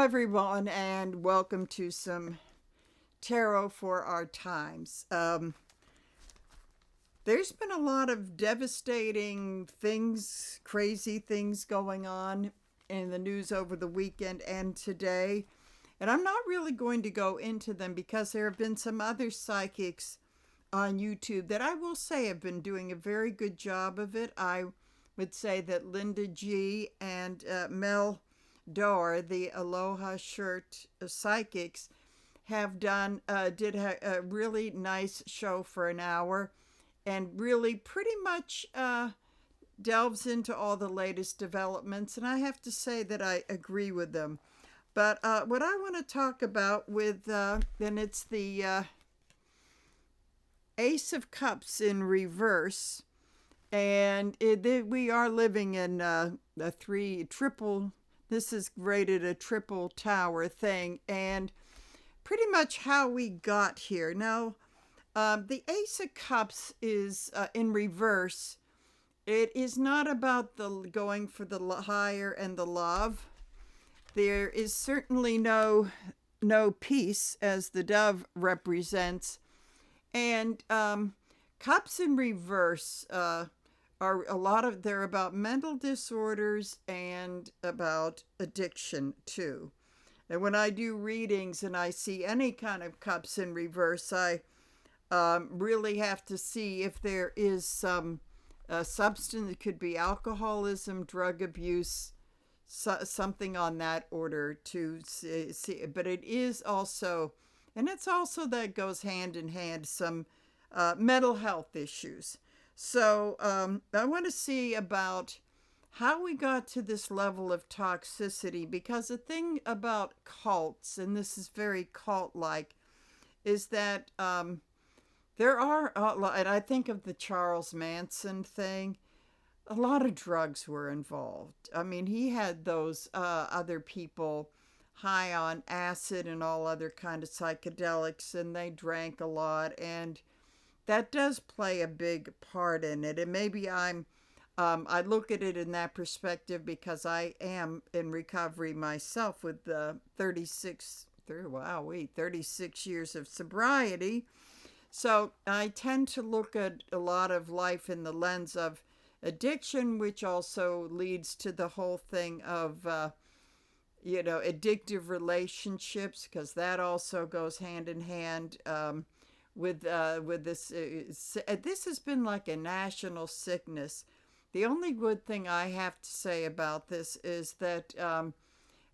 everyone, and welcome to some tarot for our times. There's been a lot of devastating things, crazy things going on in the news over the weekend and today. And I'm not really going to go into them because there have been some other psychics on YouTube that I will say have been doing a very good job of it. I would say that Linda G and Mel Dore, the Aloha Shirt psychics, have did a really nice show for an hour, and really pretty much delves into all the latest developments. And I have to say that I agree with them. But what I want to talk about then it's the Ace of Cups in reverse, and we are living in a triple. This is rated a triple tower thing, and pretty much how we got here. Now, the Ace of Cups is in reverse. It is not about the going for the higher and the love. There is certainly no peace, as the dove represents, and cups in reverse they're about mental disorders and about addiction too. And when I do readings and I see any kind of cups in reverse, I really have to see if there is some substance. It could be alcoholism, drug abuse, something on that order to see. But it is also, and it's also that goes hand in hand, some mental health issues. So I want to see about how we got to this level of toxicity, because the thing about cults, and this is very cult-like, is that there are, and I think of the Charles Manson thing, a lot of drugs were involved. I mean, he had those other people high on acid and all other kind of psychedelics, and they drank a lot, and that does play a big part in it. And maybe I look at it in that perspective because I am in recovery myself with 36 years of sobriety. So I tend to look at a lot of life in the lens of addiction, which also leads to the whole thing of addictive relationships, because that also goes hand in hand with this. This has been like a national sickness. The only good thing I have to say about this is that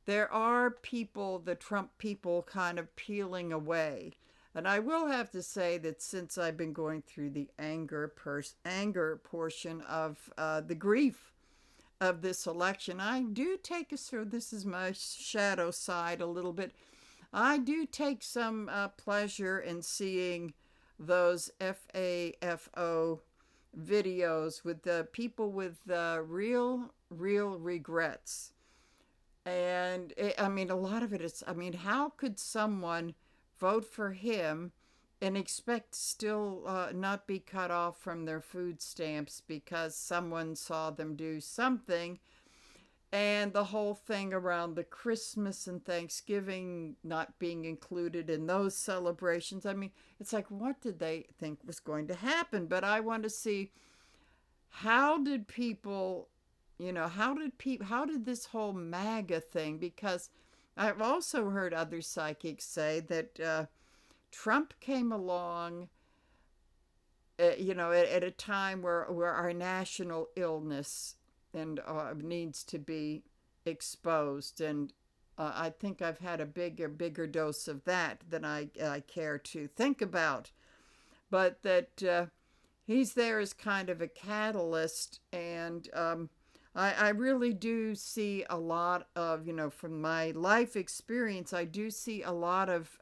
there are people, the Trump people, kind of peeling away. And I will have to say that since I've been going through the anger portion of the grief of this election, I do take this is my shadow side a little bit. I do take some pleasure in seeing those FAFO videos with the people with real regrets. And I mean, a lot of it is, I mean, how could someone vote for him and expect still not be cut off from their food stamps because someone saw them do something? And the whole thing around the Christmas and Thanksgiving not being included in those celebrations. I mean, it's like, what did they think was going to happen? But I want to see, how did people, how did this whole MAGA thing, because I've also heard other psychics say that Trump came along, at a time where our national illness and needs to be exposed. And I think I've had a bigger dose of that than I care to think about. But that he's there as kind of a catalyst, and I really do see a lot of, from my life experience, I do see a lot of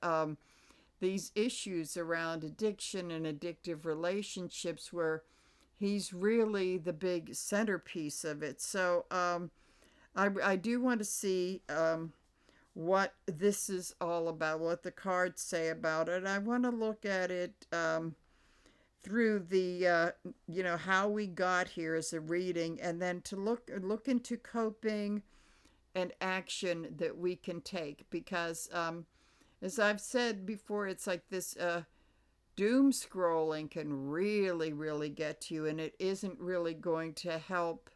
these issues around addiction and addictive relationships where he's really the big centerpiece of it. So I do want to see what this is all about, what the cards say about it. I want to look at it through the how we got here as a reading, and then to look into coping and action that we can take, because as I've said before, it's like this doom scrolling can really, really get to you, and it isn't really going to help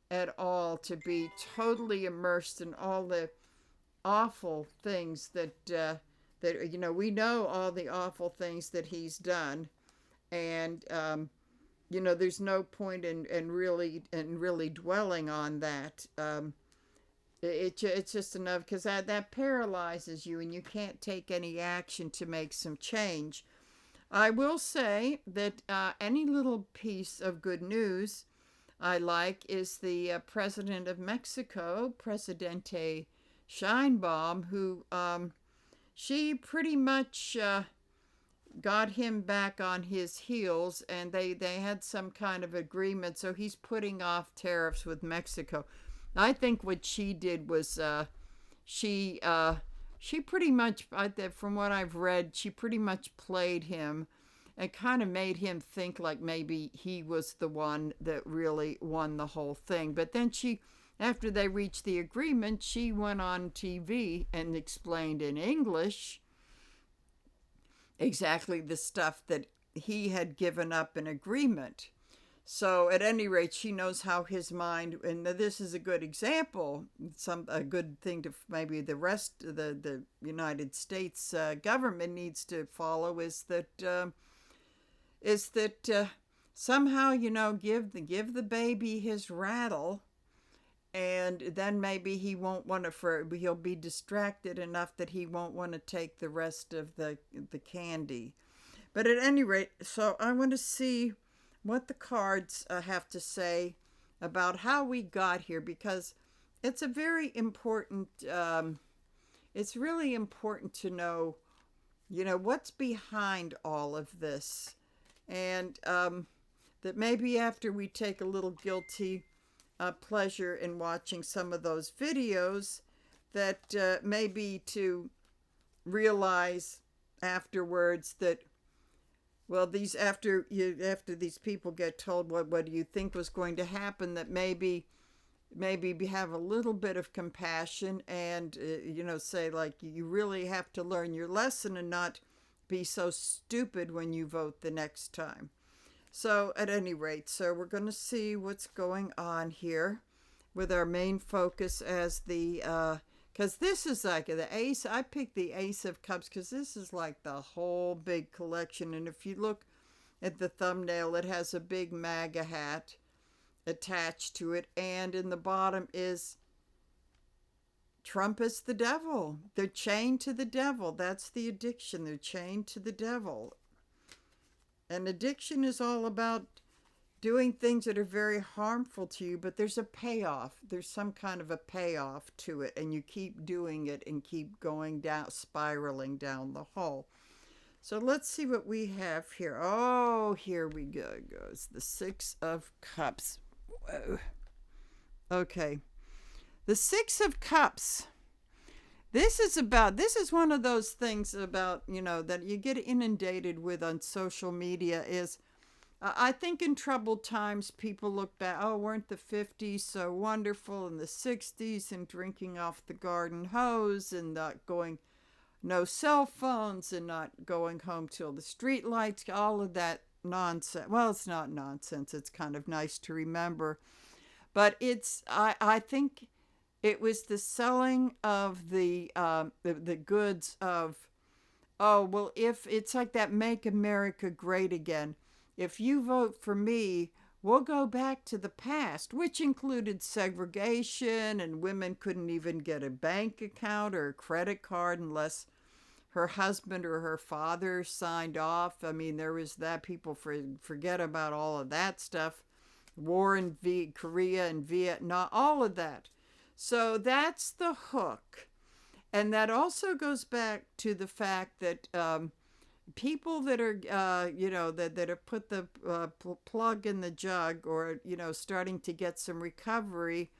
at all to be totally immersed in all the awful things that we know all the awful things that he's done, and there's no point in really dwelling on that. It's just enough, because that paralyzes you and you can't take any action to make some change. I will say that any little piece of good news I like is the president of Mexico, Presidente Scheinbaum, who she pretty much got him back on his heels, and they had some kind of agreement, so he's putting off tariffs with Mexico. I think what she did was she pretty much, from what I've read, she pretty much played him and kind of made him think like maybe he was the one that really won the whole thing. But then after they reached the agreement, she went on TV and explained in English exactly the stuff that he had given up in agreement. So at any rate, she knows how his mind, and this is a good example, a good thing to maybe the rest of the United States government needs to follow, is that somehow, give the baby his rattle, and then maybe he won't want to, he'll be distracted enough that he won't want to take the rest of the candy. But at any rate, so I want to see what the cards have to say about how we got here, because it's a very important, it's really important to know, what's behind all of this. And that maybe after we take a little guilty pleasure in watching some of those videos, that maybe to realize afterwards that, well, after these people get told what do you think was going to happen, that maybe have a little bit of compassion and say, like, you really have to learn your lesson and not be so stupid when you vote the next time. So at any rate, so we're going to see what's going on here with our main focus as the because this is like the ace. I picked the Ace of Cups because this is like the whole big collection. And if you look at the thumbnail, it has a big MAGA hat attached to it. And in the bottom is Trump is the devil. They're chained to the devil. That's the addiction. They're chained to the devil. And addiction is all about doing things that are very harmful to you, but there's a payoff. There's some kind of a payoff to it, and you keep doing it and keep going down, spiraling down the hole. So let's see what we have here. Oh, here we go. Goes the Six of Cups. Whoa. Okay. The Six of Cups. This is one of those things about, that you get inundated with on social media is, I think in troubled times, people look back, oh, weren't the 50s so wonderful, and the 60s, and drinking off the garden hose, and not going, no cell phones, and not going home till the street lights, all of that nonsense. Well, it's not nonsense. It's kind of nice to remember. But I think it was the selling of the goods of, oh, well, if it's like that Make America Great Again. If you vote for me, we'll go back to the past, which included segregation, and women couldn't even get a bank account or a credit card unless her husband or her father signed off. I mean, there was that. People forget about all of that stuff. War in Korea and Vietnam, all of that. So that's the hook. And that also goes back to the fact that people that are, that have put the plug in the jug, or, starting to get some recovery,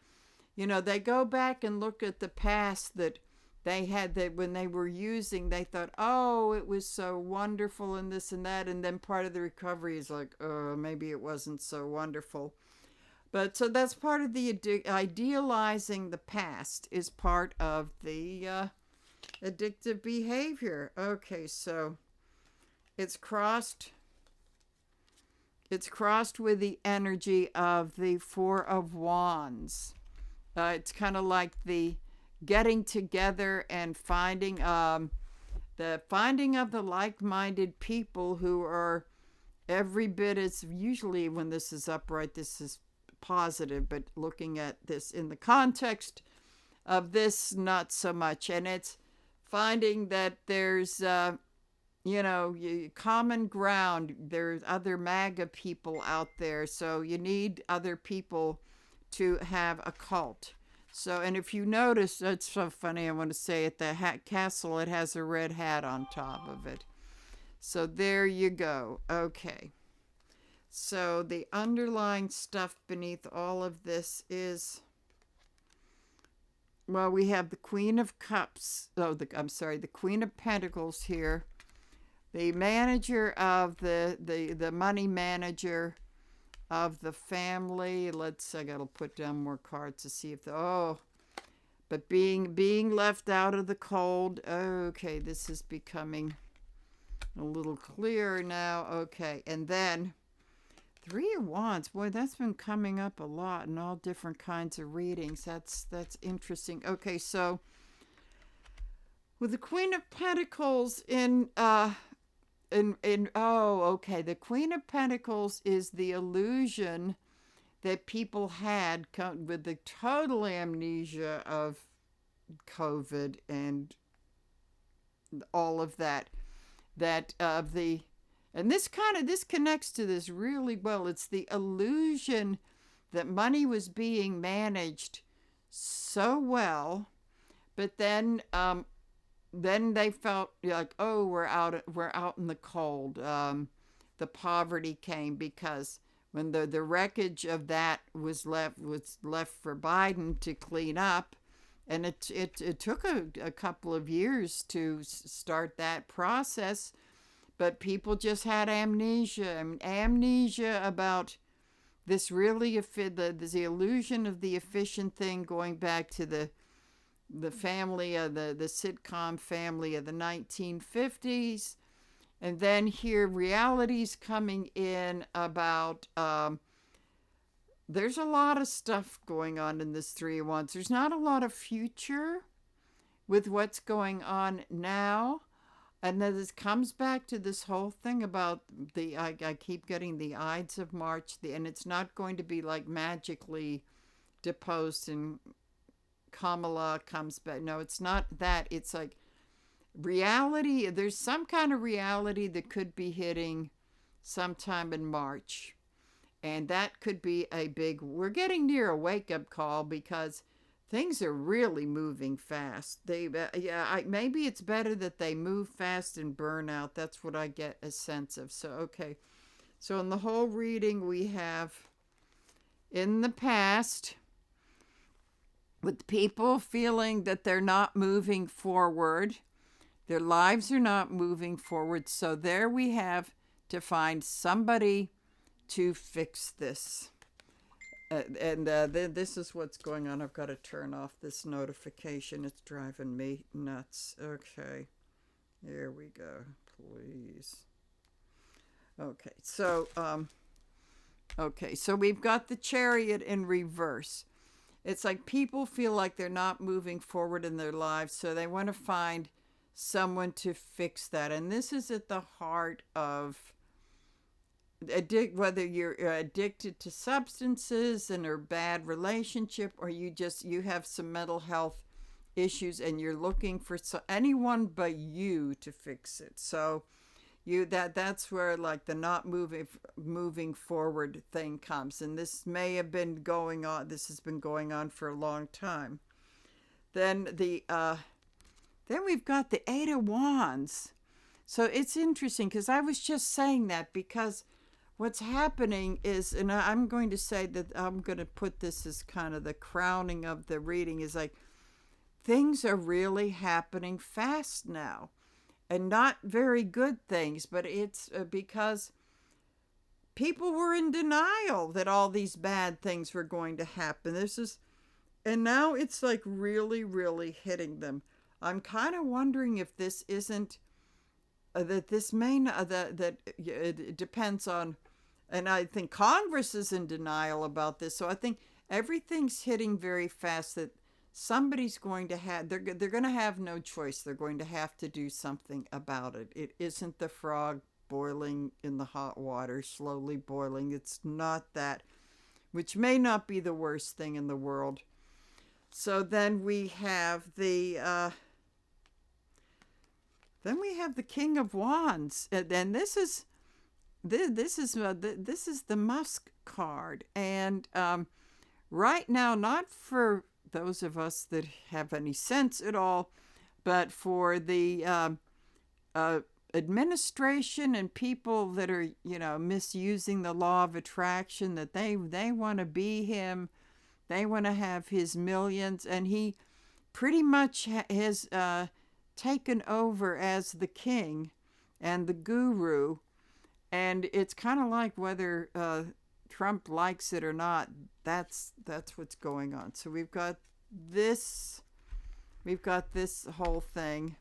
they go back and look at the past that they had, that when they were using, they thought, oh, it was so wonderful and this and that. And then part of the recovery is like, oh, maybe it wasn't so wonderful. But so that's part of the idealizing the past is part of the addictive behavior. Okay, so it's crossed it's crossed with the energy of the Four of Wands. It's kind of like the getting together and finding the finding of the like-minded people who are every bit as, usually when this is upright, this is positive, but looking at this in the context of this, not so much. And it's finding that there's common ground. There's other MAGA people out there, so you need other people to have a cult. So, and if you notice, it's so funny, I want to say at the castle, it has a red hat on top of it. So there you go. Okay. So the underlying stuff beneath all of this is, well, we have the Queen of Cups. Oh, the Queen of Pentacles here. The manager of the money manager of the family. I gotta put down more cards to see if but being left out of the cold. Okay, this is becoming a little clearer now. Okay, and then Three of Wands. Boy, that's been coming up a lot in all different kinds of readings. That's interesting. Okay, so with the Queen of Pentacles the Queen of Pentacles is the illusion that people had with the total amnesia of COVID and all of that and this connects to this really well. It's the illusion that money was being managed so well, but then they felt like, oh, we're out in the cold. The poverty came because when the wreckage of that was left for Biden to clean up, and it took a couple of years to start that process, but people just had amnesia about this really the illusion of the efficient thing, going back to the family of the sitcom family of the 1950s. And then here reality's coming in about there's a lot of stuff going on in this Three of Wands. There's not a lot of future with what's going on now. And then this comes back to this whole thing about I keep getting the Ides of March, and it's not going to be like magically deposed and Kamala comes back. No, it's not that. It's like reality. There's some kind of reality that could be hitting sometime in March. And that could be we're getting near a wake-up call because things are really moving fast. Maybe it's better that they move fast and burn out. That's what I get a sense of. So, okay. So in the whole reading, we have in the past, with people feeling that they're not moving forward, their lives are not moving forward. So there we have to find somebody to fix this. This is what's going on. I've got to turn off this notification. It's driving me nuts. Okay. Here we go. Please. Okay. So we've got the Chariot in reverse. It's like people feel like they're not moving forward in their lives, so they want to find someone to fix that. And this is at the heart of whether you're addicted to substances and a bad relationship, or you have some mental health issues and you're looking for anyone but you to fix it. So that's where like the not moving forward thing comes. And this may have been going on. This has been going on for a long time. Then we've got the Eight of Wands. So it's interesting because I was just saying that because what's happening is, and I'm going to say that I'm going to put this as kind of the crowning of the reading, is like things are really happening fast now. And not very good things, but it's because people were in denial that all these bad things were going to happen. And now it's like really, really hitting them. I'm kind of wondering if this isn't that this may not, that it depends on, and I think Congress is in denial about this. So I think everything's hitting very fast that somebody's going to have, they're going to have no choice. They're going to have to do something about it. It isn't the frog boiling in the hot water, slowly boiling. It's not that, which may not be the worst thing in the world. So then we have the King of Wands, and this is the Musk card, and right now, not for those of us that have any sense at all, but for the administration and people that are, misusing the law of attraction, that they want to be him, they want to have his millions, and he pretty much has taken over as the king and the guru, and it's kind of like whether Trump likes it or not. That's what's going on. So we've got this whole thing,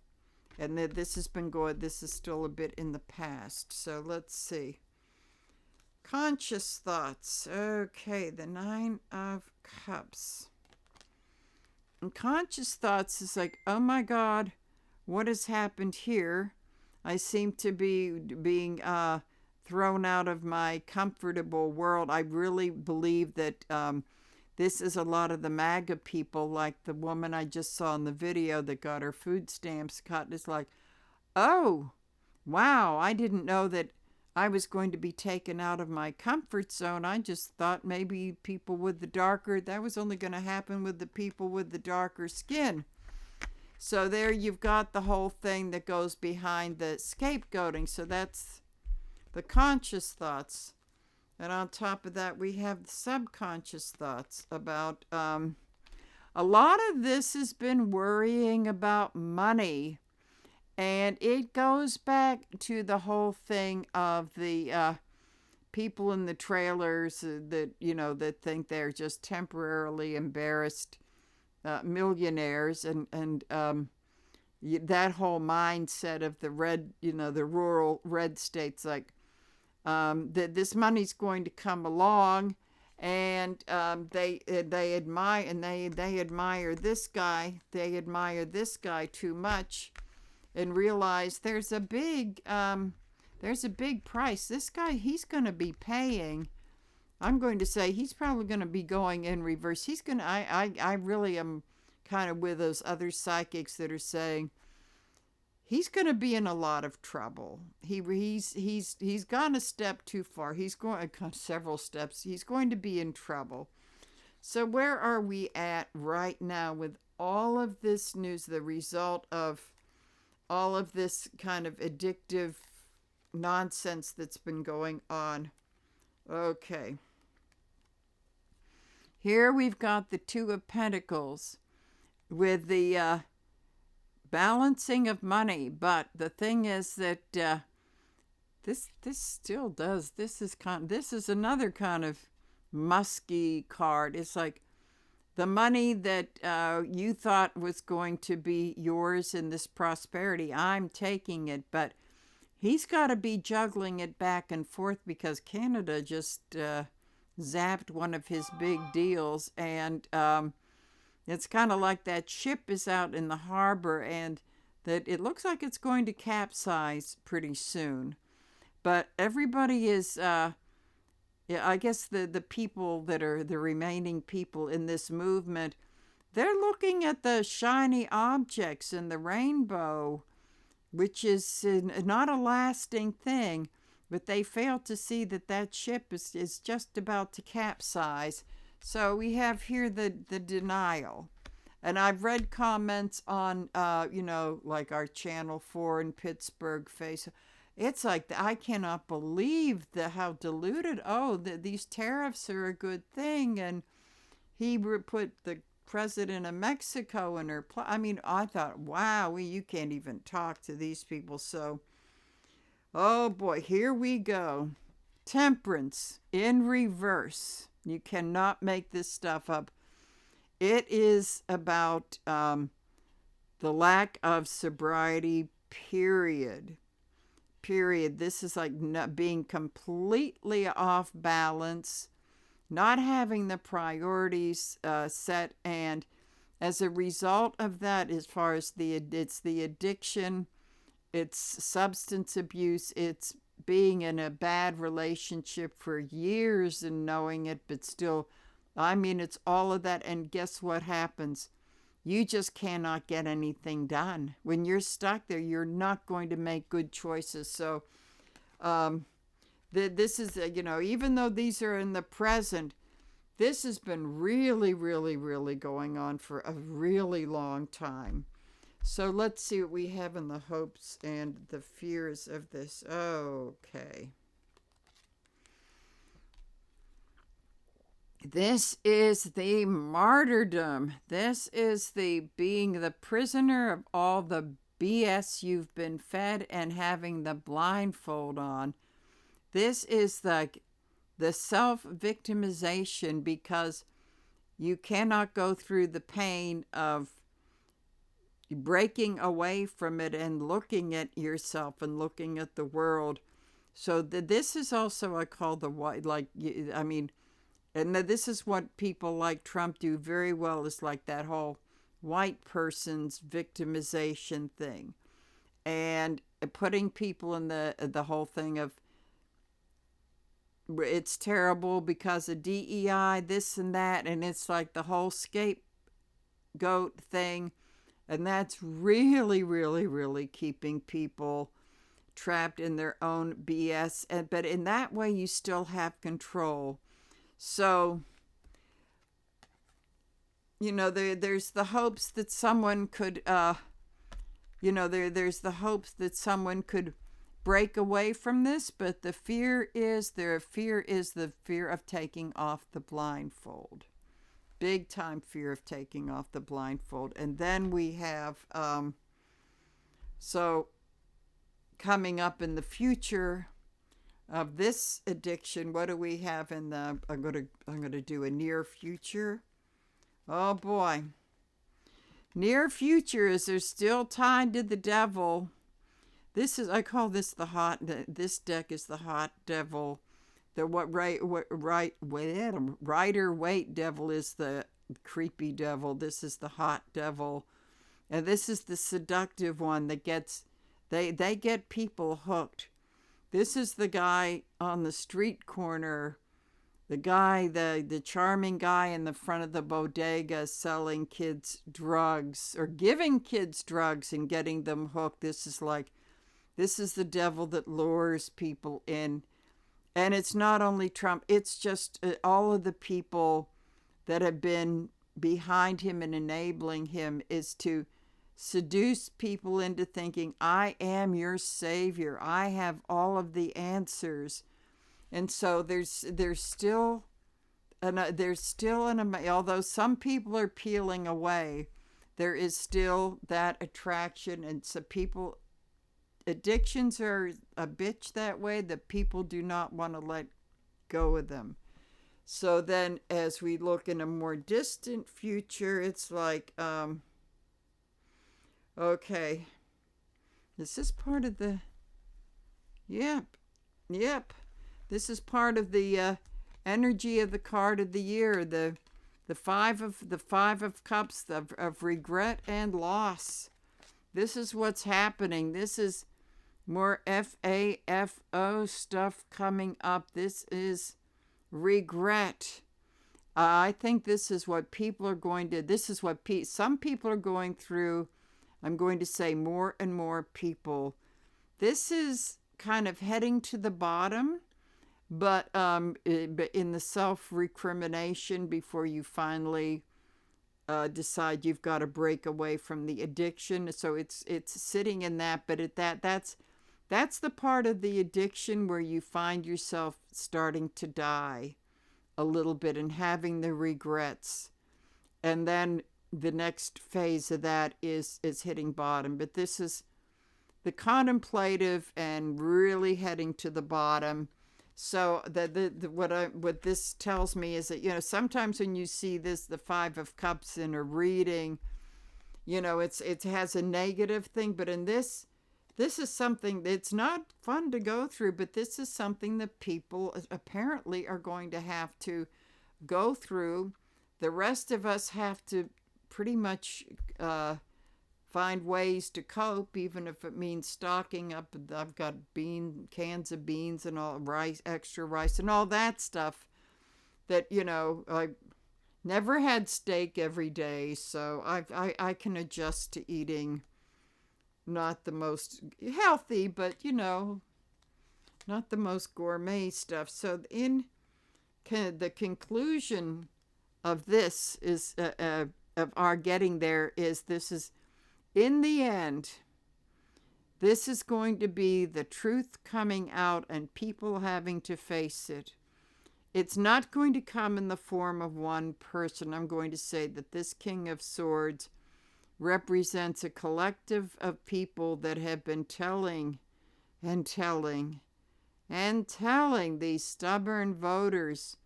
and this has been going. This is still a bit in the past. So let's see. Conscious thoughts. Okay, the 9 of Cups. And conscious thoughts is like, oh my God, what has happened here? I seem to be being thrown out of my comfortable world. I really believe that this is a lot of the MAGA people, like the woman I just saw in the video that got her food stamps cut. It's like, oh, wow, I didn't know that I was going to be taken out of my comfort zone. I just thought maybe people with the darker, that was only going to happen with the people with the darker skin. So there you've got the whole thing that goes behind the scapegoating. So that's the conscious thoughts. And on top of that, we have the subconscious thoughts about, a lot of this has been worrying about money. And it goes back to the whole thing of the people in the trailers that think they're just temporarily embarrassed millionaires, and that whole mindset of the red, the rural red states, like that this money's going to come along, and they admire this guy too much, and realize there's a big price. This guy, he's going to be paying. I'm going to say he's probably going to be going in reverse. He's going to, I really am kind of with those other psychics that are saying he's going to be in a lot of trouble. He's gone a step too far. He's going several steps. He's going to be in trouble. So where are we at right now with all of this news, the result of all of this kind of addictive nonsense that's been going on? Okay. Here we've got the 2 of Pentacles with the balancing of money, but the thing is that this still does. This is another kind of musky card. It's like the money that you thought was going to be yours in this prosperity. I'm taking it, but he's got to be juggling it back and forth because Canada just zapped one of his big deals, and it's kind of like that ship is out in the harbor and that it looks like it's going to capsize pretty soon. But everybody is, I guess the people that are the remaining people in this movement, they're looking at the shiny objects in the rainbow, which is not a lasting thing, but they fail to see that ship is just about to capsize. So we have here the denial. And I've read comments on, like our Channel 4 in Pittsburgh face. It's like, I cannot believe how diluted. Oh, these tariffs are a good thing. And he put the president of Mexico in her I thought, wow, you can't even talk to these people. So, oh boy, here we go. Temperance in reverse. You cannot make this stuff up. It is about the lack of sobriety, period. Period. This is like not being completely off balance, not having the priorities set, and as a result of that, as far as it's the addiction, it's substance abuse, it's being in a bad relationship for years and knowing it, but still, I mean, it's all of that. And guess what happens? You just cannot get anything done. When you're stuck there, you're not going to make good choices. So this is, even though these are in the present, this has been really, really, really going on for a really long time. So let's see what we have in the hopes and the fears of this. Okay. This is the martyrdom. This is the being the prisoner of all the BS you've been fed and having the blindfold on. This is the self-victimization, because you cannot go through the pain of breaking away from it and looking at yourself and looking at the world. So this is also, I call the white, and this is what people like Trump do very well, is like that whole white person's victimization thing, and putting people in the whole thing of it's terrible because of DEI, this and that, and it's like the whole scapegoat thing. And that's really, really, really keeping people trapped in their own BS. But in that way, you still have control. So, there's the hopes that someone could, there's the hopes that someone could break away from this. But the fear is the fear of taking off the blindfold. Big time fear of taking off the blindfold. And then we have so coming up in the future of this addiction, what do we have in the I'm gonna do a near future. Oh boy. Near future is they're still tied to the devil. I call this this deck is the hot devil. The Rider Waite devil is the creepy devil. This is the hot devil. And this is the seductive one that they get people hooked. This is the guy on the street corner, the charming guy in the front of the bodega selling kids drugs or giving kids drugs and getting them hooked. This is the devil that lures people in. And it's not only Trump, it's just all of the people that have been behind him and enabling him, is to seduce people into thinking, I am your savior. I have all of the answers. And so there's still although some people are peeling away, there is still that attraction. And so addictions are a bitch that way, that people do not want to let go of them. So then as we look in a more distant future, it's like, okay, this is part of the, yep. This is part of the energy of the card of the year, the five of cups of regret and loss. This is what's happening. This is more FAFO stuff coming up. This is regret. I think this is what people are going to, some people are going through. I'm going to say more and more people. This is kind of heading to the bottom, but in the self-recrimination before you finally decide you've got to break away from the addiction. So it's sitting in that, but that's the part of the addiction where you find yourself starting to die a little bit and having the regrets. And then the next phase of that is hitting bottom. But this is the contemplative and really heading to the bottom. So what this tells me is that, sometimes when you see the Five of Cups in a reading, it has a negative thing, but in this is something that's not fun to go through, but this is something that people apparently are going to have to go through. The rest of us have to pretty much find ways to cope, even if it means stocking up. I've got cans of beans and all rice, extra rice and all that stuff that, I never had steak every day, so I can adjust to eating not the most healthy, but, not the most gourmet stuff. So the conclusion of this is, of our getting there, is this is, in the end, this is going to be the truth coming out and people having to face it. It's not going to come in the form of one person. I'm going to say that this King of Swords represents a collective of people that have been telling and telling and telling these stubborn voters,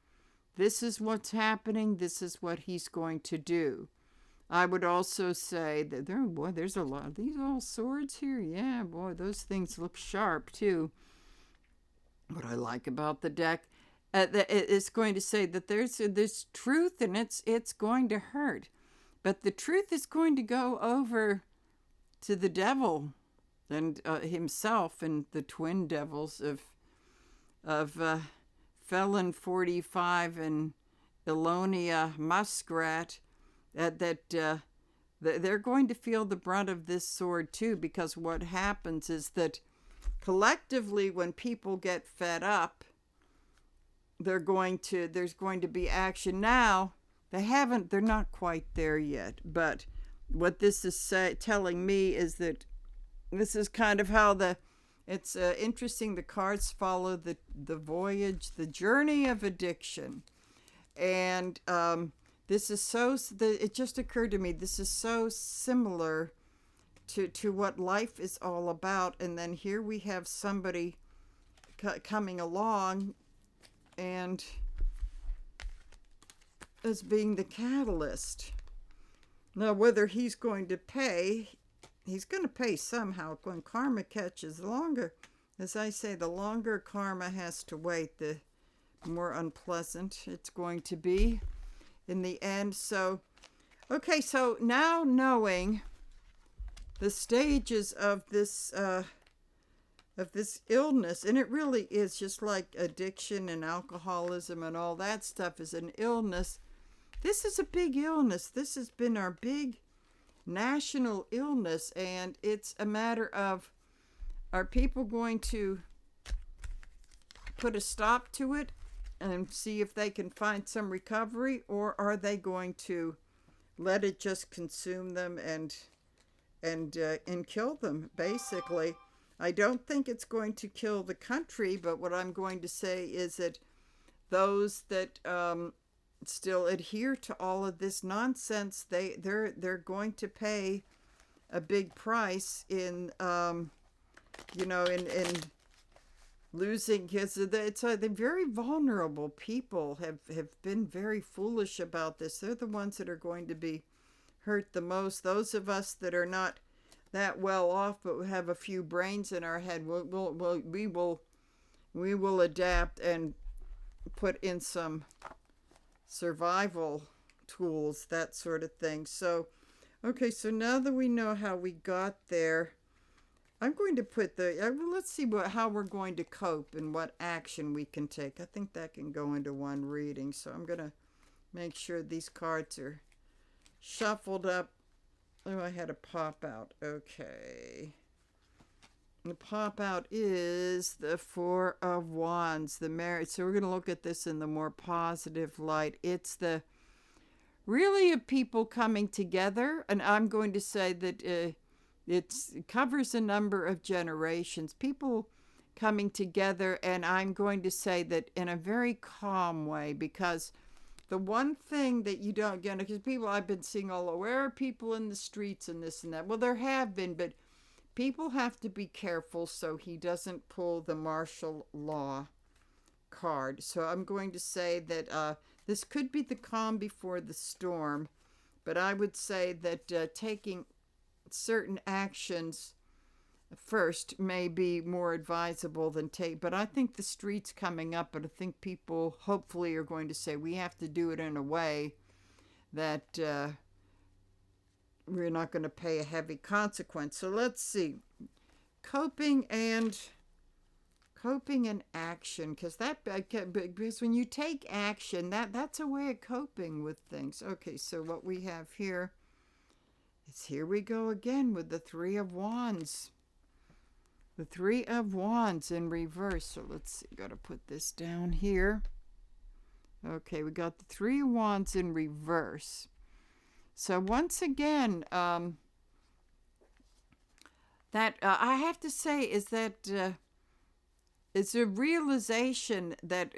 this is what's happening, this is what he's going to do. I would also say that there's a lot of these old swords here. Yeah, boy, those things look sharp too. What I like about the deck, it's going to say that there's truth, and it's going to hurt, but the truth is going to go over to the devil and himself and the twin devils of Felon 45 and Elonia Muskrat. That they're going to feel the brunt of this sword too, because what happens is that collectively, when people get fed up, there's going to be action. Now they're not quite there yet, but what this is telling me is that this is kind of how it's interesting. The cards follow the voyage, the journey of addiction, and this is it just occurred to me, this is so similar to what life is all about. And then here we have somebody coming along and as being the catalyst. Now, whether he's going to pay, he's going to pay somehow. When karma catches, the longer karma has to wait, the more unpleasant it's going to be in the end. So, okay, so now knowing the stages of this illness, and it really is just like addiction and alcoholism and all that stuff is an illness. This is a big illness. This has been our big national illness, and it's a matter of, are people going to put a stop to it and see if they can find some recovery, or are they going to let it just consume them and kill them, basically? I don't think it's going to kill the country, but what I'm going to say is that those that still adhere to all of this nonsense, they're going to pay a big price in in losing, because it's the very vulnerable people have been very foolish about this. They're the ones that are going to be hurt the most. Those of us that are not that well off but have a few brains in our head, we will adapt and put in some survival tools, that sort of thing. So, okay, so now that we know how we got there, I'm going to put let's see how we're going to cope and what action we can take. I think that can go into one reading. So I'm going to make sure these cards are shuffled up. Oh, I had a pop out. Okay. The pop out is the Four of Wands, the marriage. So we're going to look at this in the more positive light. It's the really of people coming together. And I'm going to say that it covers a number of generations, people coming together, and I'm going to say that in a very calm way, because the one thing that you don't get, because people I've been seeing all over, where are people in the streets and this and that? Well, there have been, but people have to be careful so he doesn't pull the martial law card. So I'm going to say that this could be the calm before the storm, but I would say that taking certain actions first may be more advisable than take. But I think the street's coming up, but I think people hopefully are going to say we have to do it in a way that we're not going to pay a heavy consequence. So let's see. Coping and action, because when you take action, that's a way of coping with things. Okay, so what we have here is, here we go again with the Three of Wands. The Three of Wands in reverse. So let's see, got to put this down here. Okay, we got the Three of Wands in reverse. So once again, that I have to say is that it's a realization that,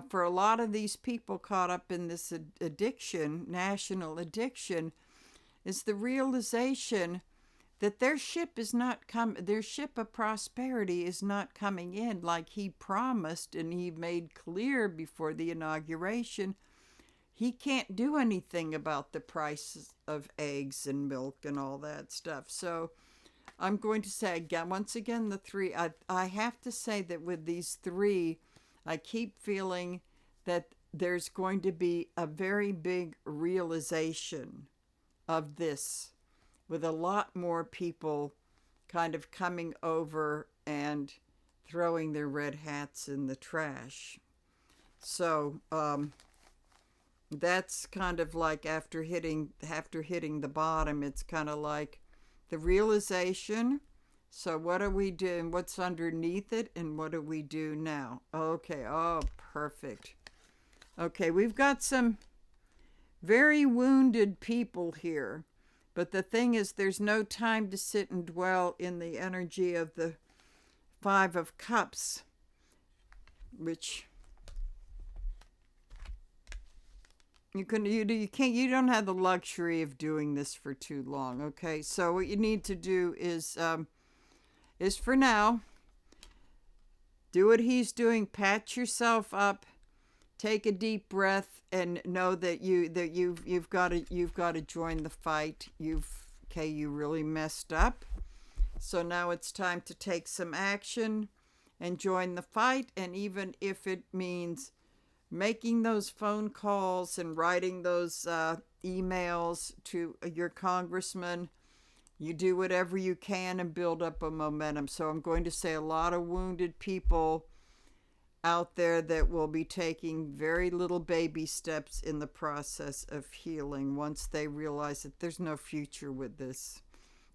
for a lot of these people caught up in this addiction, national addiction, is the realization that their ship of prosperity is not coming in like he promised and he made clear before the inauguration. He can't do anything about the prices of eggs and milk and all that stuff. So I'm going to say again, once again, the three. I have to say that with these three, I keep feeling that there's going to be a very big realization of this, with a lot more people kind of coming over and throwing their red hats in the trash. So that's kind of like after hitting the bottom, it's kind of like the realization. So what do we do, and what's underneath it, and what do we do now? Okay, oh, perfect. Okay, we've got some very wounded people here, but the thing is, there's no time to sit and dwell in the energy of the Five of Cups, which you don't have the luxury of doing this for too long. Okay, so what you need to do is for now, do what he's doing. Pat yourself up, take a deep breath, and know that you've got to join the fight. You really messed up, so now it's time to take some action and join the fight. And even if it means making those phone calls and writing those emails to your congressman, you do whatever you can and build up a momentum. So I'm going to say a lot of wounded people out there that will be taking very little baby steps in the process of healing once they realize that there's no future with this.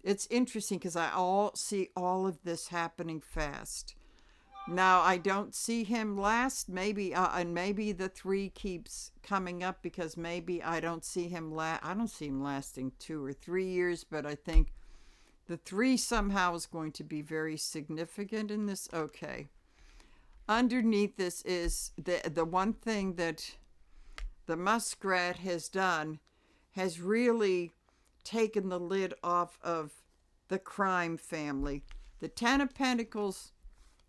It's interesting because I see all of this happening fast. Now, I don't see him last, maybe, and maybe the three keeps coming up because maybe I don't see him lasting 2 or 3 years, but I think the three somehow is going to be very significant in this. Okay. Underneath this is the one thing that the muskrat has done, has really taken the lid off of the crime family. The Ten of Pentacles,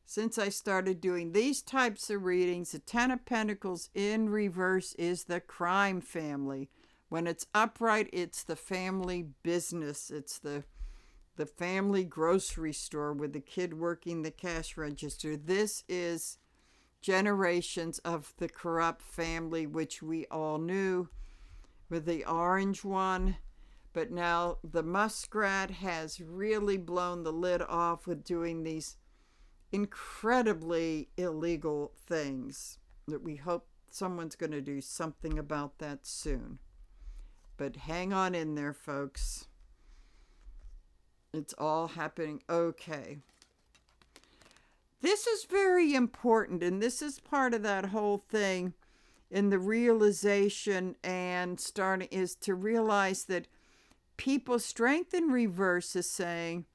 since I started doing these types of readings, the Ten of Pentacles in reverse is the crime family. When it's upright, it's the family business. It's the family grocery store with the kid working the cash register. This is generations of the corrupt family, which we all knew with the orange one. But now the muskrat has really blown the lid off with doing these incredibly illegal things that we hope someone's going to do something about that soon. But hang on in there, folks. It's all happening. Okay. This is very important, and this is part of that whole thing in the realization and starting is to realize that people's strength in reverse is saying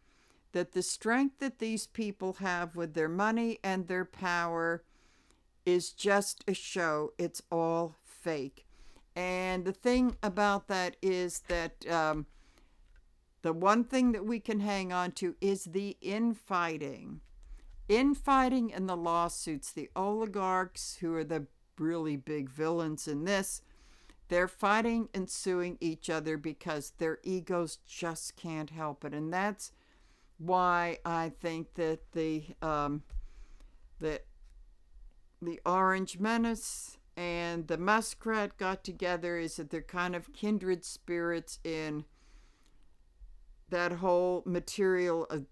that the strength that these people have with their money and their power is just a show. It's all fake. And the thing about that is that the one thing that we can hang on to is the infighting. infighting and the lawsuits. The oligarchs, who are the really big villains in this, they're fighting and suing each other because their egos just can't help it. And that's why I think that the Orange Menace and the Muskrat got together, is that they're kind of kindred spirits in that whole materialistic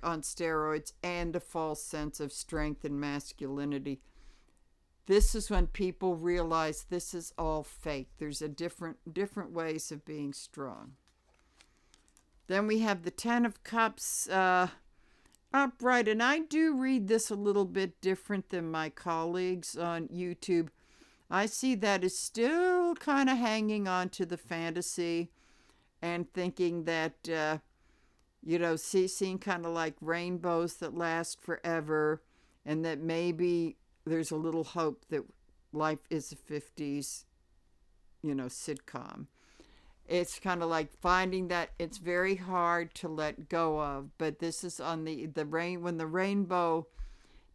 on steroids and a false sense of strength and masculinity. This is when people realize this is all fake. There's a different ways of being strong. Then we have the Ten of Cups upright, and I do read this a little bit different than my colleagues on YouTube. I see that as still kind of hanging on to the fantasy and thinking that, seeing kind of like rainbows that last forever, and that maybe there's a little hope that life is a 50s, sitcom. It's kind of like finding that it's very hard to let go of, but this is on the rain, when the rainbow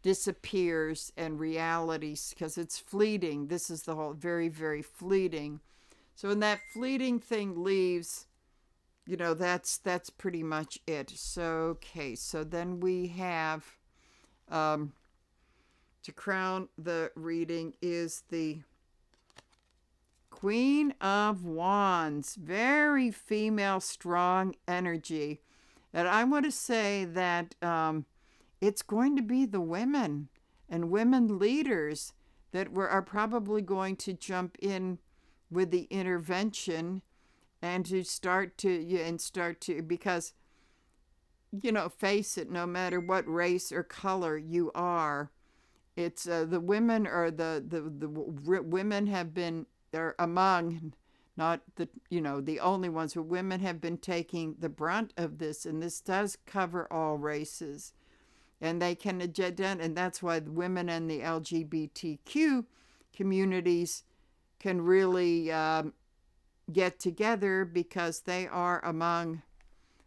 disappears and realities, because it's fleeting. This is the whole very, very fleeting. So when that fleeting thing leaves, that's pretty much it. So, okay, so then we have, to crown the reading, is the Queen of Wands. Very female, strong energy. And I want to say that it's going to be the women and women leaders that are probably going to jump in with the intervention and to start to, because, face it, no matter what race or color you are, it's the women, or the women have been, they're among, not the only ones, but women have been taking the brunt of this, and this does cover all races, and they can and that's why the women and the LGBTQ communities can really get together, because they are among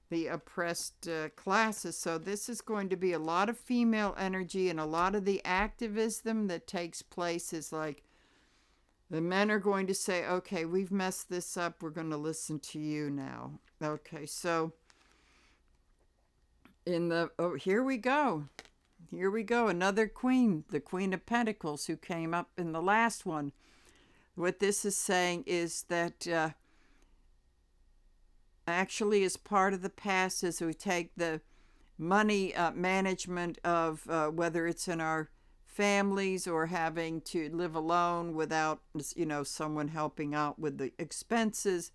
the oppressed classes. So this is going to be a lot of female energy, and a lot of the activism that takes place is like, the men are going to say, okay, we've messed this up, we're going to listen to you now. Okay, so here we go, another queen, the Queen of Pentacles, who came up in the last one. What this is saying is that actually, as part of the past, as we take the money management of whether it's in our families or having to live alone without, someone helping out with the expenses,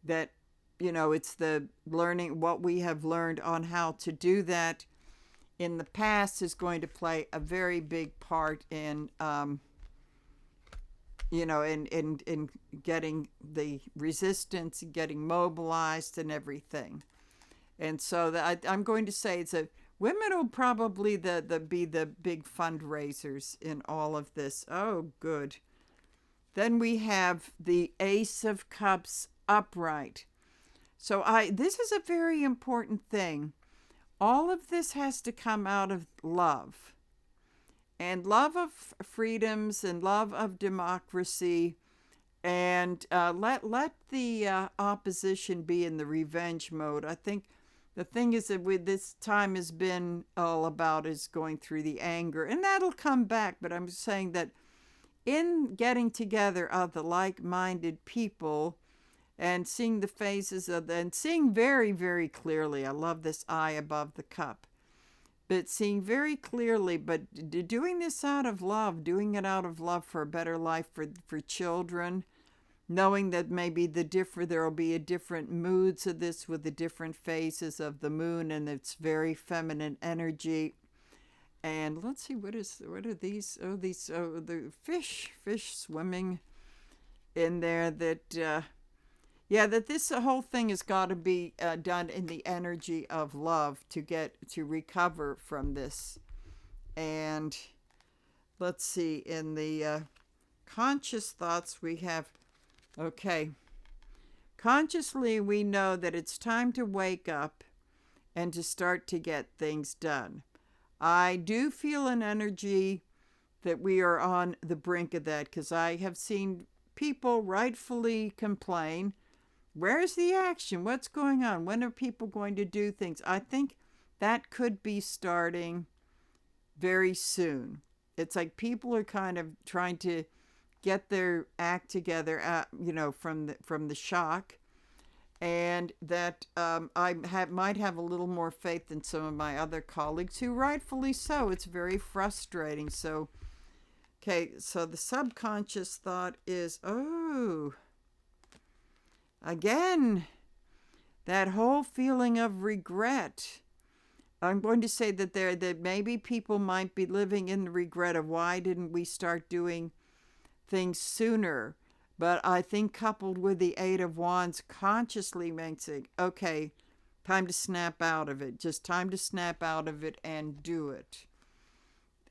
that, it's the learning, what we have learned on how to do that in the past is going to play a very big part in, in getting the resistance, getting mobilized and everything. And so I'm going to say women will probably be the big fundraisers in all of this. Oh, good. Then we have the Ace of Cups upright. So this is a very important thing. All of this has to come out of love. And love of freedoms and love of democracy. And let the opposition be in the revenge mode. I think the thing is that with this time has been all about is going through the anger, and that'll come back. But I'm saying that in getting together of the like-minded people and seeing the faces of and seeing very, very clearly. I love this eye above the cup. But seeing very clearly, but doing this out of love, doing it out of love for a better life for children, knowing that maybe there will be a different moods of this with the different phases of the moon and its very feminine energy. And let's see, what are these? The fish swimming in there. That that this whole thing has got to be done in the energy of love to recover from this. And let's see, in the conscious thoughts we have. Okay. Consciously, we know that it's time to wake up and to start to get things done. I do feel an energy that we are on the brink of that, because I have seen people rightfully complain, where's the action? What's going on? When are people going to do things? I think that could be starting very soon. It's like people are kind of trying to get their act together, from the shock, and that might have a little more faith than some of my other colleagues, who rightfully so. It's very frustrating. So, okay, so the subconscious thought is, oh, again, that whole feeling of regret. I'm going to say that maybe people might be living in the regret of, why didn't we start doing things sooner? But I think coupled with the Eight of Wands consciously makes it, okay, time to snap out of it. Just time to snap out of it and do it.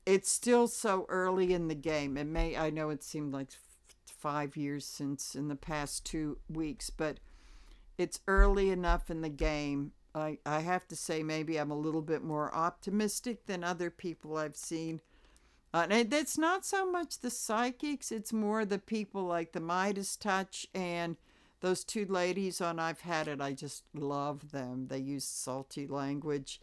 It's still so early in the game. I know it seemed like 5 years since in the past 2 weeks, but it's early enough in the game. I have to say, maybe I'm a little bit more optimistic than other people I've seen. And it's not so much the psychics, it's more the people like the Midas Touch and those two ladies on I've Had It. I just love them. They use salty language,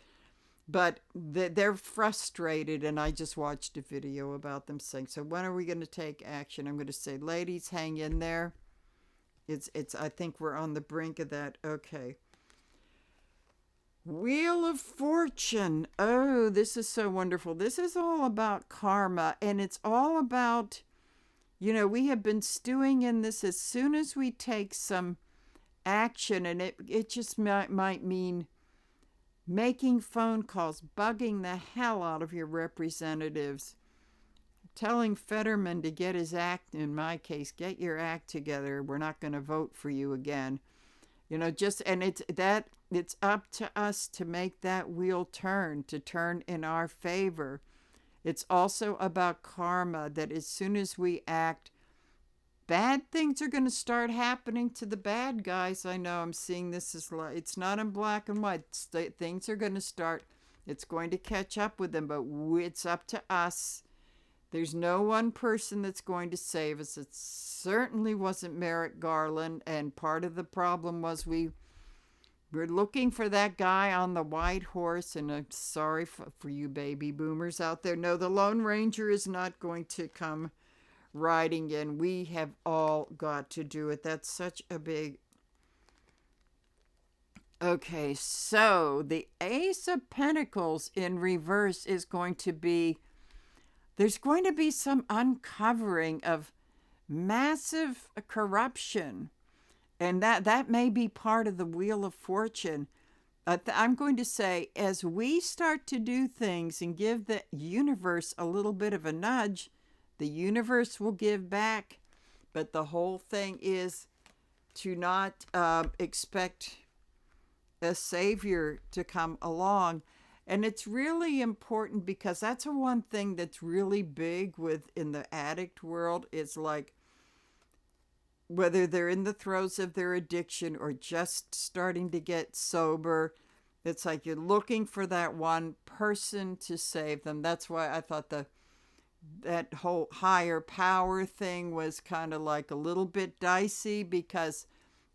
but they're frustrated, and I just watched a video about them saying, so when are we going to take action? I'm going to say, ladies, hang in there. I think we're on the brink of that. Okay. Wheel of Fortune. Oh, this is so wonderful. This is all about karma, and it's all about, we have been stewing in this. As soon as we take some action, and it just might mean making phone calls, bugging the hell out of your representatives, telling Fetterman to get his act, in my case, get your act together. We're not going to vote for you again. It's up to us to make that wheel turn, to turn in our favor. It's also about karma, that as soon as we act, bad things are going to start happening to the bad guys. I know I'm seeing this as it's not in black and white. Things are going to start, it's going to catch up with them, but it's up to us. There's no one person that's going to save us. It certainly wasn't Merrick Garland, and part of the problem was we're looking for that guy on the white horse, and I'm sorry for you baby boomers out there. No, the Lone Ranger is not going to come riding in. We have all got to do it. That's such a big... Okay, so the Ace of Pentacles in reverse is going to be... There's going to be some uncovering of massive corruption. And that may be part of the Wheel of Fortune. I'm going to say, as we start to do things and give the universe a little bit of a nudge, the universe will give back. But the whole thing is to not expect a savior to come along. And it's really important, because that's one thing that's really big in the addict world. Is like, whether they're in the throes of their addiction or just starting to get sober, it's like you're looking for that one person to save them. That's why I thought that whole higher power thing was kind of like a little bit dicey, because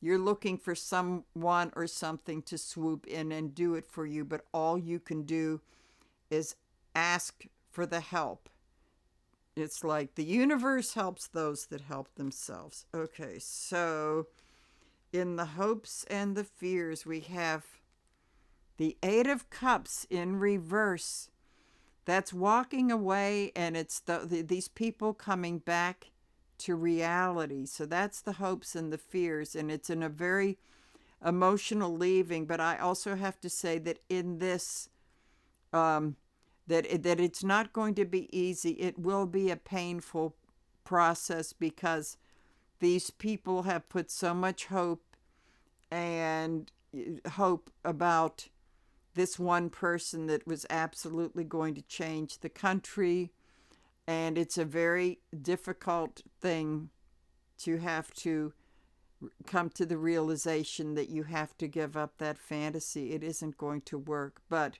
you're looking for someone or something to swoop in and do it for you, but all you can do is ask for the help. It's like the universe helps those that help themselves. Okay, so in the hopes and the fears, we have the Eight of Cups in reverse. That's walking away, and it's these people coming back to reality. So that's the hopes and the fears, and it's in a very emotional leaving. But I also have to say that in this, that it's not going to be easy. It will be a painful process, because these people have put so much hope about this one person that was absolutely going to change the country. And it's a very difficult thing to have to come to the realization that you have to give up that fantasy. It isn't going to work. But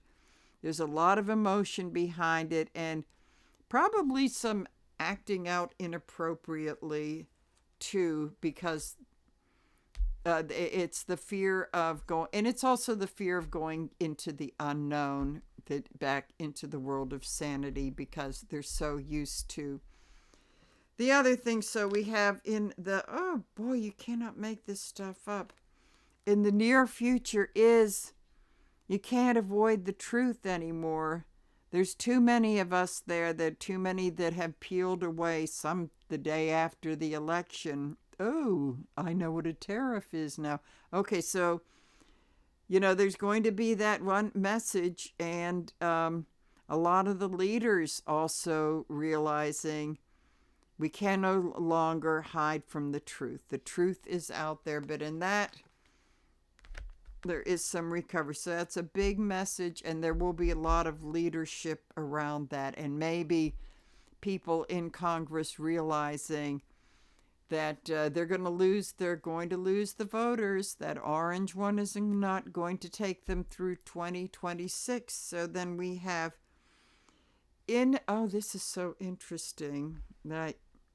there's a lot of emotion behind it, and probably some acting out inappropriately too, because it's the fear of going, and it's also the fear of going into the unknown, back into the world of sanity, because they're so used to the other thing. So we have in the, oh boy, you cannot make this stuff up. In the near future is, you can't avoid the truth anymore. There's too many of us there, too many that have peeled away, some the day after the election. Oh, I know what a tariff is now. Okay, so, there's going to be that one message, and a lot of the leaders also realizing we can no longer hide from the truth. The truth is out there, but in that, there is some recovery. So that's a big message, and there will be a lot of leadership around that, and maybe people in Congress realizing that they're going to lose the voters. That orange one is not going to take them through 2026. So then we have this is so interesting.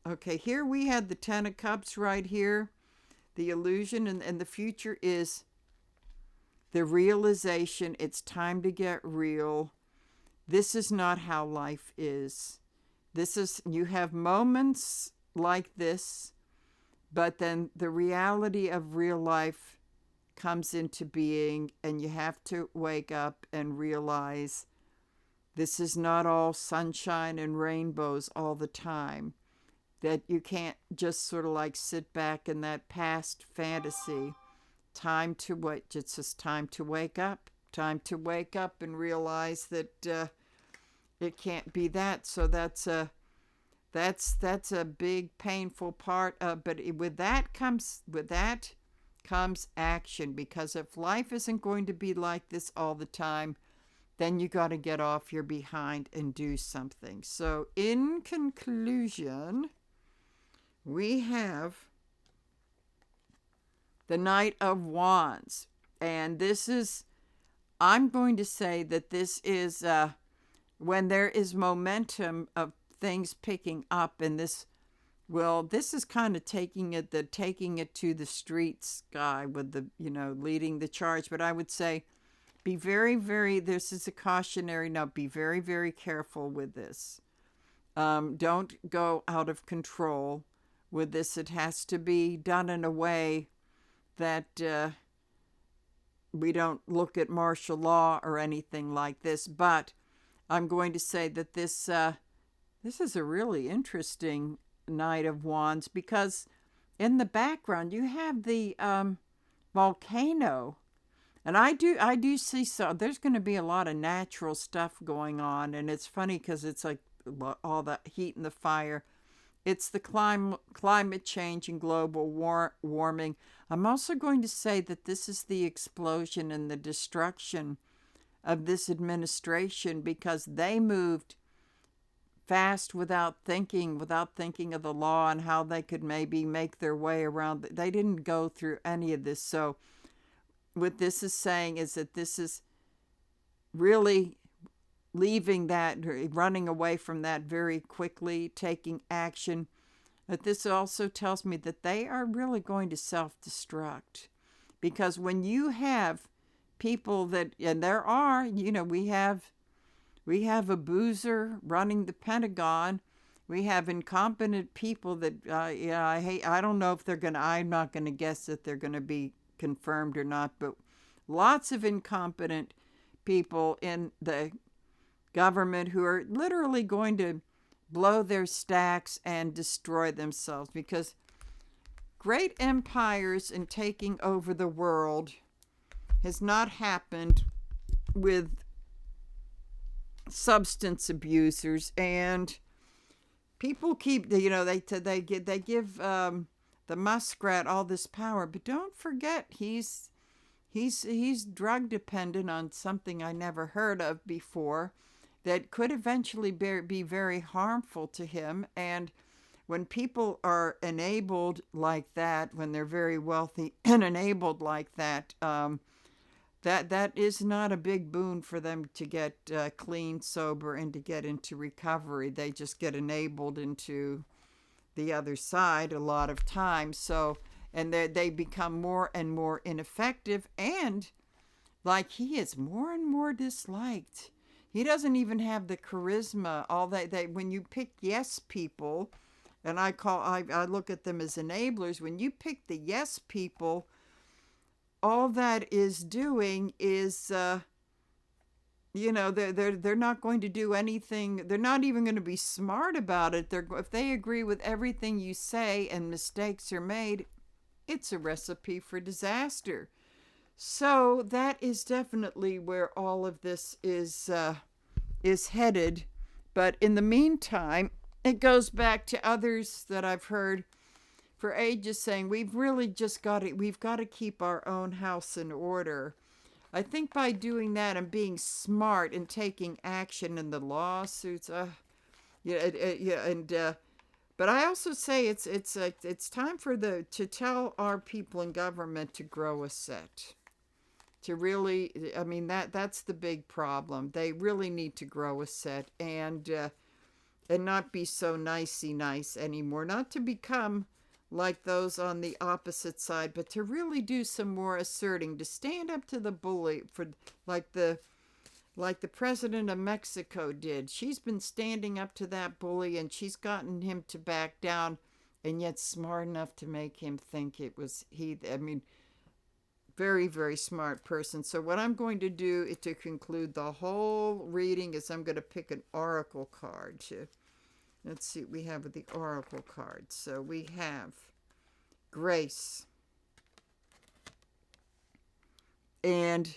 Okay, here we had the Ten of Cups right here. The illusion, and the future is the realization. It's time to get real. This is not how life is. You have moments like this, but then the reality of real life comes into being, and you have to wake up and realize this is not all sunshine and rainbows all the time. That you can't just sort of like sit back in that past fantasy. It's just time to wake up. Time to wake up and realize that it can't be that. So that's a big painful part of. But with that comes action, because if life isn't going to be like this all the time, then you got to get off your behind and do something. So in conclusion, we have the Knight of Wands. And this is, I'm going to say that this is when there is momentum of things picking up, and this is kind of taking it to the streets guy with the, leading the charge. But I would say be very, very, this is a cautionary note, be very, very careful with this. Don't go out of control with this. It has to be done in a way that we don't look at martial law or anything like this. But I'm going to say that this is a really interesting Knight of Wands, because in the background you have the volcano, and I do see, so there's going to be a lot of natural stuff going on. And it's funny because it's like all the heat and the fire. It's the climate change and global warming. I'm also going to say that this is the explosion and the destruction of this administration, because they moved fast without thinking of the law and how they could maybe make their way around. They didn't go through any of this. So what this is saying is that this is really leaving that, running away from that very quickly, taking action. But this also tells me that they are really going to self-destruct, because when you have people that, and there are, we have a boozer running the Pentagon. We have incompetent people that, I don't know if I'm not going to guess that they're going to be confirmed or not, but lots of incompetent people in the government who are literally going to blow their stacks and destroy themselves, because great empires and taking over the world has not happened with substance abusers. And people keep, they give the muskrat all this power, but don't forget he's drug dependent on something I never heard of before that could eventually be very harmful to him. And when people are enabled like that, when they're very wealthy and enabled like that, that is not a big boon for them to get clean, sober, and to get into recovery. They just get enabled into the other side a lot of times. So, and they become more and more ineffective, and like he is more and more disliked. He doesn't even have the charisma. All that they when you pick yes people, and I look at them as enablers. When you pick the yes people, all that is doing is they're not going to do anything. They're not even going to be smart about it. If they agree with everything you say and mistakes are made, it's a recipe for disaster. So that is definitely where all of this is headed. But in the meantime, it goes back to others that I've heard for ages saying we've got to keep our own house in order. I think by doing that and being smart and taking action in the lawsuits, but I also say it's time to tell our people in government to grow a set. To really, I mean that's the big problem. They really need to grow a set and not be so nicey nice anymore. Not to become like those on the opposite side, but to really do some more asserting, to stand up to the bully for like the president of Mexico did. She's been standing up to that bully and she's gotten him to back down, and yet smart enough to make him think it was he. I mean, very, very smart person. So what I'm going to do to conclude the whole reading is I'm going to pick an oracle card. Let's see what we have with the oracle cards. So we have grace. And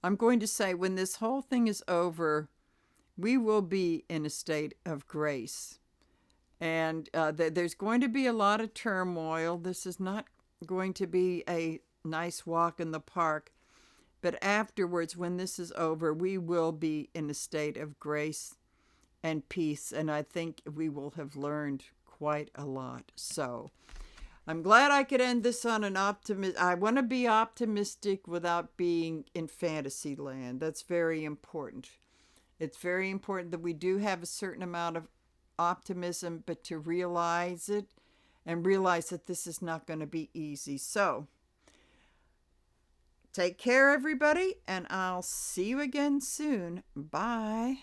I'm going to say when this whole thing is over, we will be in a state of grace. And there's going to be a lot of turmoil. This is not going to be a nice walk in the park. But afterwards, when this is over, we will be in a state of grace and peace. And I think we will have learned quite a lot. So I'm glad I could end this on an optimist. I want to be optimistic without being in fantasy land. That's very important. It's very important that we do have a certain amount of optimism, but to realize it and realize that this is not going to be easy. So take care, everybody, and I'll see you again soon. Bye.